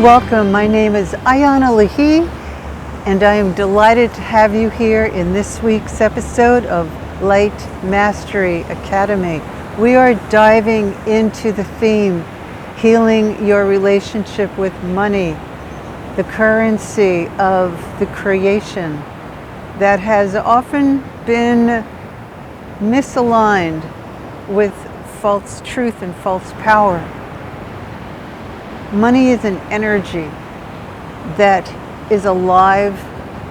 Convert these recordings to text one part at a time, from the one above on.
welcome. My name is Ayana Lahi, and I am delighted to have you here in this week's episode of Light Mastery Academy. We are diving into the theme, healing your relationship with money, the currency of the creation that has often been misaligned with false truth and false power. Money is an energy that is alive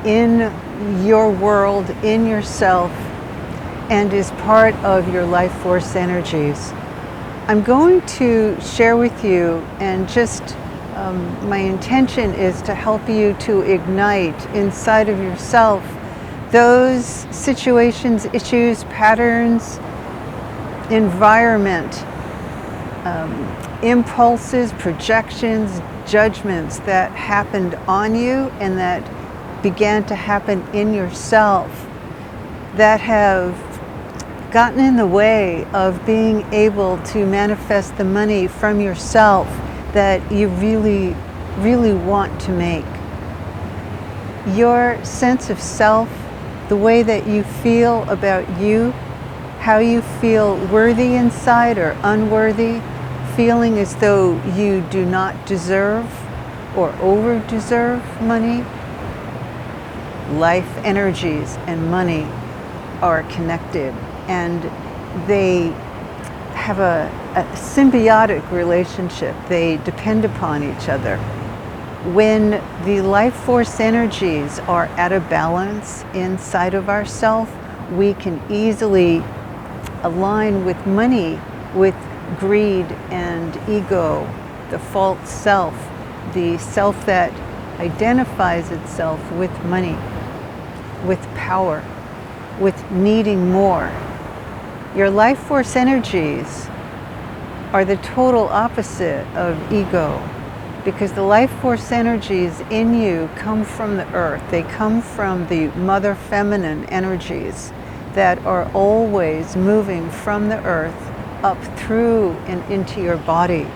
in your world, in yourself, and is part of your life force energies. I'm going to share with you, and just my intention is to help you to ignite inside of yourself those situations, issues, patterns, environment, impulses, projections, judgments that happened on you and that began to happen in yourself that have gotten in the way of being able to manifest the money from yourself that you really, really want to make. Your sense of self, the way that you feel about you, how you feel worthy inside or unworthy, feeling as though you do not deserve or over-deserve money. Life energies and money are connected, and they have a symbiotic relationship. They depend upon each other. When the life force energies are at a balance inside of ourselves, we can easily align with money, with greed and ego, the false self, the self that identifies itself with money, with power, with needing more. Your life force energies are the total opposite of ego, because the life force energies in you come from the earth. They come from the mother feminine energies that are always moving from the earth up through and into your body.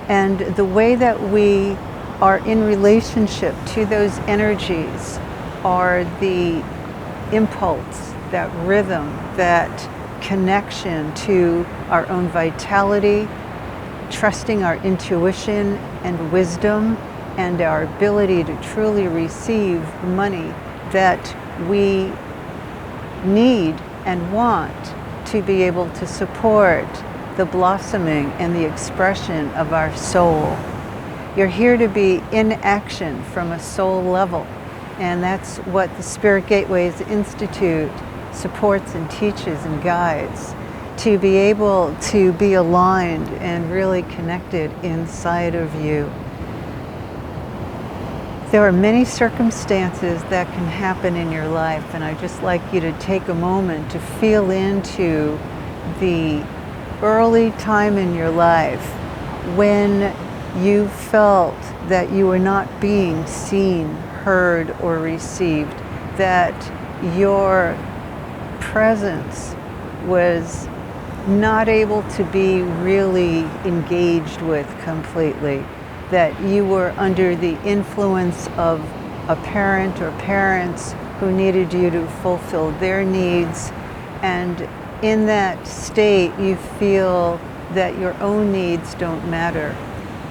And the way that we are in relationship to those energies are the impulse, that rhythm, that connection to our own vitality, trusting our intuition and wisdom, and our ability to truly receive money that we need and want to be able to support the blossoming and the expression of our soul. You're here to be in action from a soul level, and that's what the Spirit Gateways Institute supports and teaches and guides, to be able to be aligned and really connected inside of you. There are many circumstances that can happen in your life, and I'd just like you to take a moment to feel into the early time in your life when you felt that you were not being seen, heard, or received, that your presence was not able to be really engaged with completely, that you were under the influence of a parent or parents who needed you to fulfill their needs, and in that state you feel that your own needs don't matter.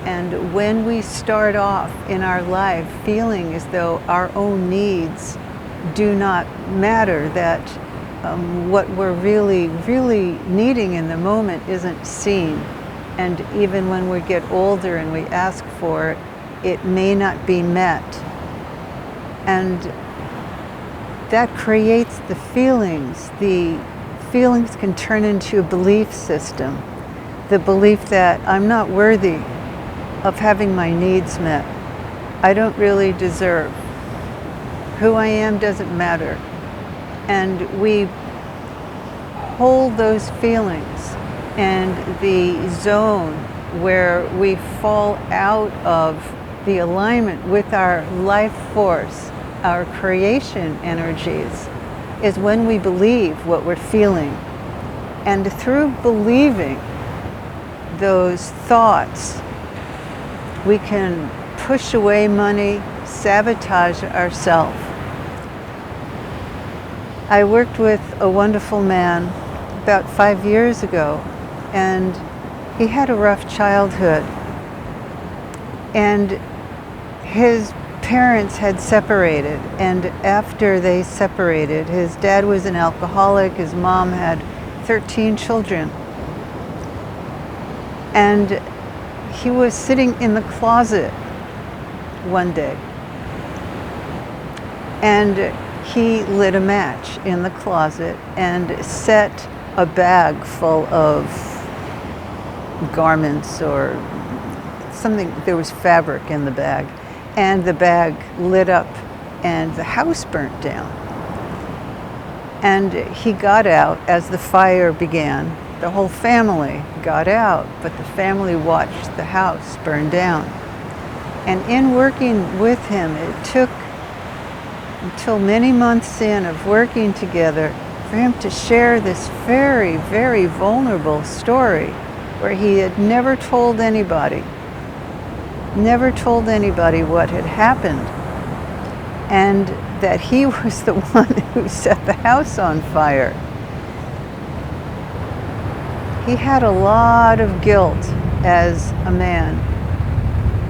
And when we start off in our life feeling as though our own needs do not matter, that what we're really, really needing in the moment isn't seen, and even when we get older and we ask for it, it may not be met. And that creates the feelings. The feelings can turn into a belief system. The belief that I'm not worthy of having my needs met. I don't really deserve. Who I am doesn't matter. And we hold those feelings, and the zone where we fall out of the alignment with our life force, our creation energies, is when we believe what we're feeling. And through believing those thoughts, we can push away money, sabotage ourselves. I worked with a wonderful man about 5 years ago, and he had a rough childhood. And his parents had separated, and after they separated, his dad was an alcoholic, his mom had 13 children. And he was sitting in the closet one day, and he lit a match in the closet and set a bag full of garments or something. There was fabric in the bag, and the bag lit up and the house burnt down. And he got out as the fire began. The whole family got out, but the family watched the house burn down. And in working with him, it took until many months in of working together for him to share this very, very vulnerable story where he had never told anybody what had happened, and that he was the one who set the house on fire. He had a lot of guilt as a man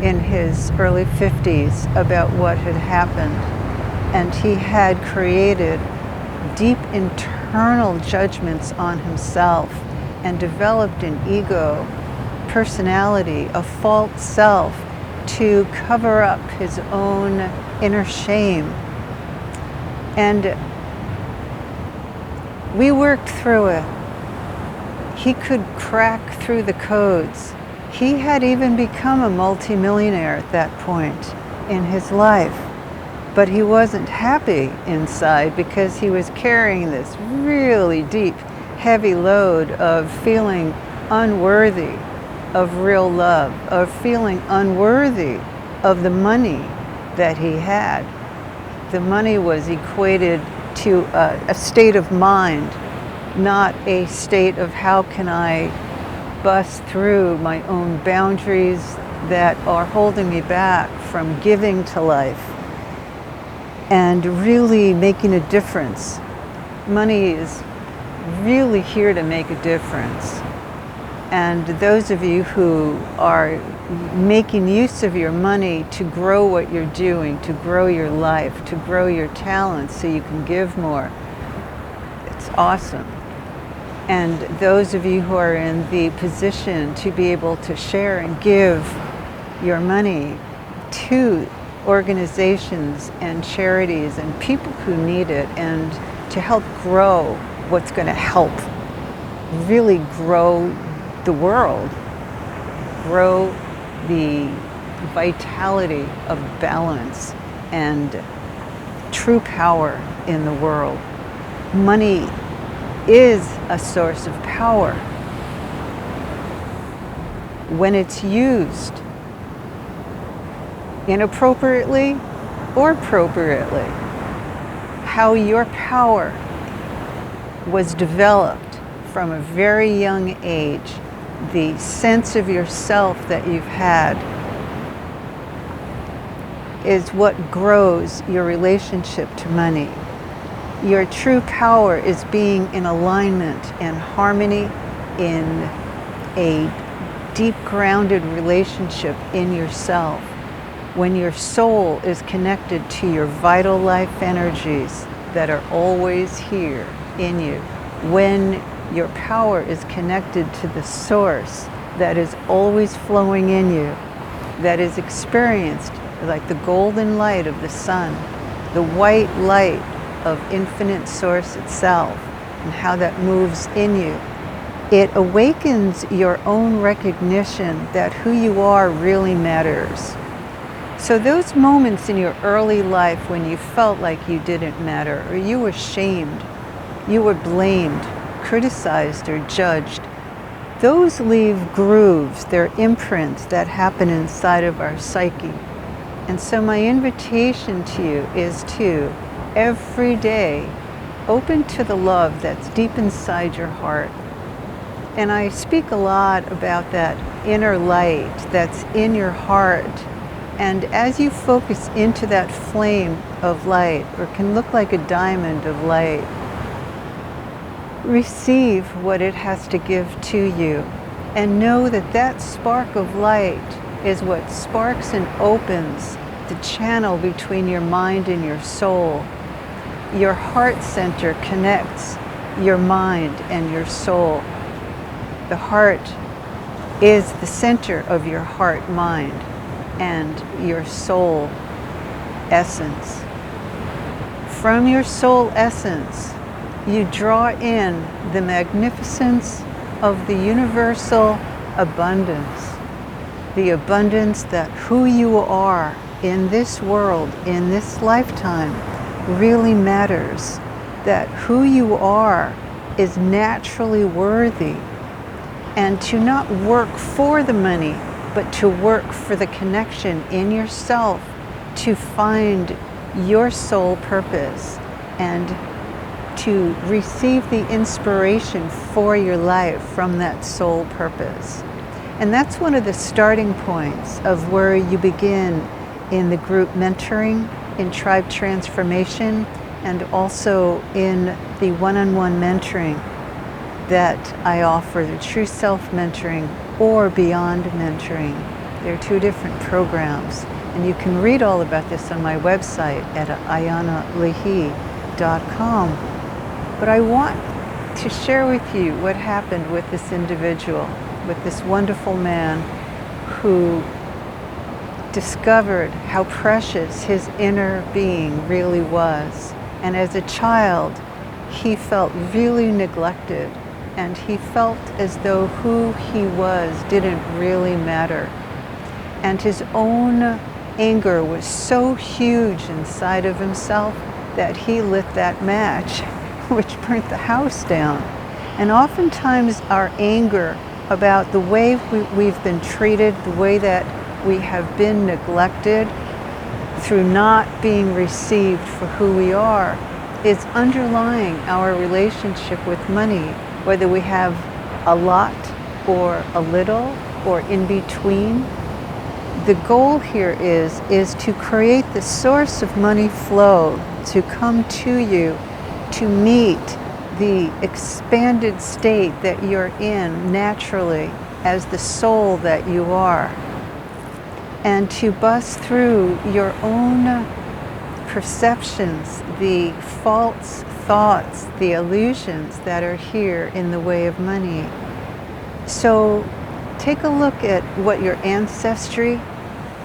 in his early 50s about what had happened, and he had created deep internal judgments on himself and developed an ego, personality, a false self to cover up his own inner shame. And we worked through it. He could crack through the codes. He had even become a multimillionaire at that point in his life, but he wasn't happy inside because he was carrying this really deep, heavy load of feeling unworthy of real love, of feeling unworthy of the money that he had. The money was equated to a state of mind, not a state of how can I bust through my own boundaries that are holding me back from giving to life and really making a difference. Money is really here to make a difference. And those of you who are making use of your money to grow what you're doing, to grow your life, to grow your talents so you can give more, it's awesome. And those of you who are in the position to be able to share and give your money to organizations and charities and people who need it, and to help grow what's going to help really grow the world, grow the vitality of balance and true power in the world. Money is a source of power when it's used inappropriately or appropriately. How your power was developed from a very young age, the sense of yourself that you've had, is what grows your relationship to money. Your true power is being in alignment and harmony in a deep grounded relationship in yourself. When your soul is connected to your vital life energies that are always here in you. When your power is connected to the source that is always flowing in you, that is experienced like the golden light of the sun, the white light of infinite source itself, and how that moves in you. It awakens your own recognition that who you are really matters. So those moments in your early life when you felt like you didn't matter, or you were shamed, you were blamed, criticized, or judged, those leave grooves, they're imprints that happen inside of our psyche. And so my invitation to you is to, every day, open to the love that's deep inside your heart. And I speak a lot about that inner light that's in your heart And as you focus into that flame of light, or can look like a diamond of light, receive what it has to give to you. And know that that spark of light is what sparks and opens the channel between your mind and your soul. Your heart center connects your mind and your soul. The heart is the center of your heart mind and your soul essence. From your soul essence, you draw in the magnificence of the universal abundance. The abundance that who you are in this world, in this lifetime, really matters. That who you are is naturally worthy. And to not work for the money, but to work for the connection in yourself to find your soul purpose and to receive the inspiration for your life from that soul purpose. And that's one of the starting points of where you begin in the group mentoring, in tribe transformation, and also in the one-on-one mentoring that I offer, the True Self mentoring or Beyond mentoring. They're two different programs. And you can read all about this on my website at ayanalehi.com. But I want to share with you what happened with this individual, with this wonderful man who discovered how precious his inner being really was. And as a child, he felt really neglected, and he felt as though who he was didn't really matter. And his own anger was so huge inside of himself that he lit that match, which burnt the house down. And oftentimes our anger about the way we've been treated, the way that we have been neglected through not being received for who we are, is underlying our relationship with money, whether we have a lot or a little or in between. The goal here is to create the source of money flow to come to you to meet the expanded state that you're in naturally as the soul that you are, and to bust through your own perceptions, the false thoughts, the illusions that are here in the way of money. So take a look at what your ancestry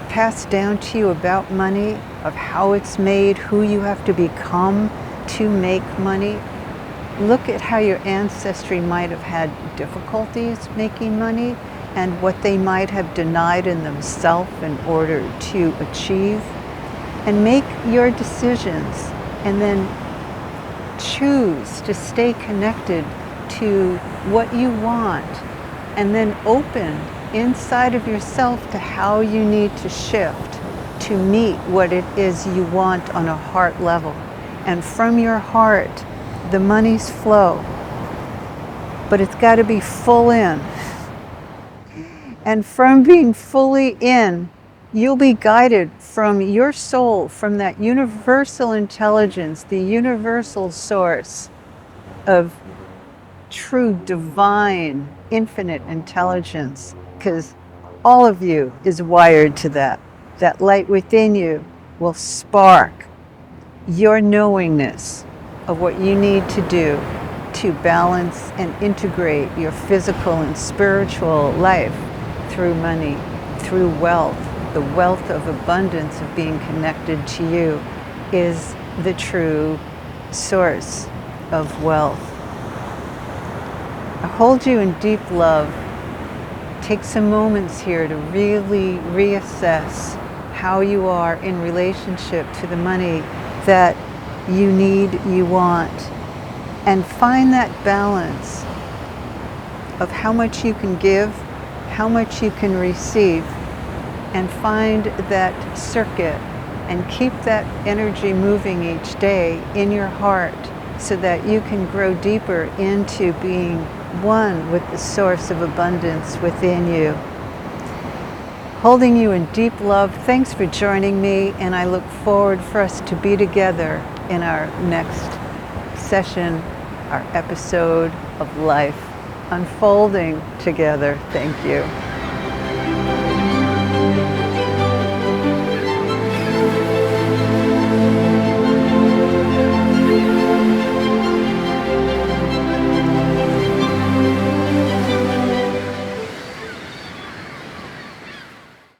passed down to you about money, of how it's made, who you have to become to make money. Look at how your ancestry might have had difficulties making money and what they might have denied in themselves in order to achieve. And make your decisions, and then choose to stay connected to what you want, and then open inside of yourself to how you need to shift to meet what it is you want on a heart level. And from your heart, the monies flow, but it's got to be full in. And from being fully in, you'll be guided from your soul, from that universal intelligence, the universal source of true divine, infinite intelligence, because all of you is wired to that. That light within you will spark your knowingness of what you need to do to balance and integrate your physical and spiritual life through money, through wealth. The wealth of abundance of being connected to you is the true source of wealth. I hold you in deep love. Take some moments here to really reassess how you are in relationship to the money that you need, you want, and find that balance of how much you can give, how much you can receive, and find that circuit and keep that energy moving each day in your heart so that you can grow deeper into being one with the source of abundance within you. Holding you in deep love, thanks for joining me, and I look forward for us to be together in our next session, our episode of life unfolding together. Thank you.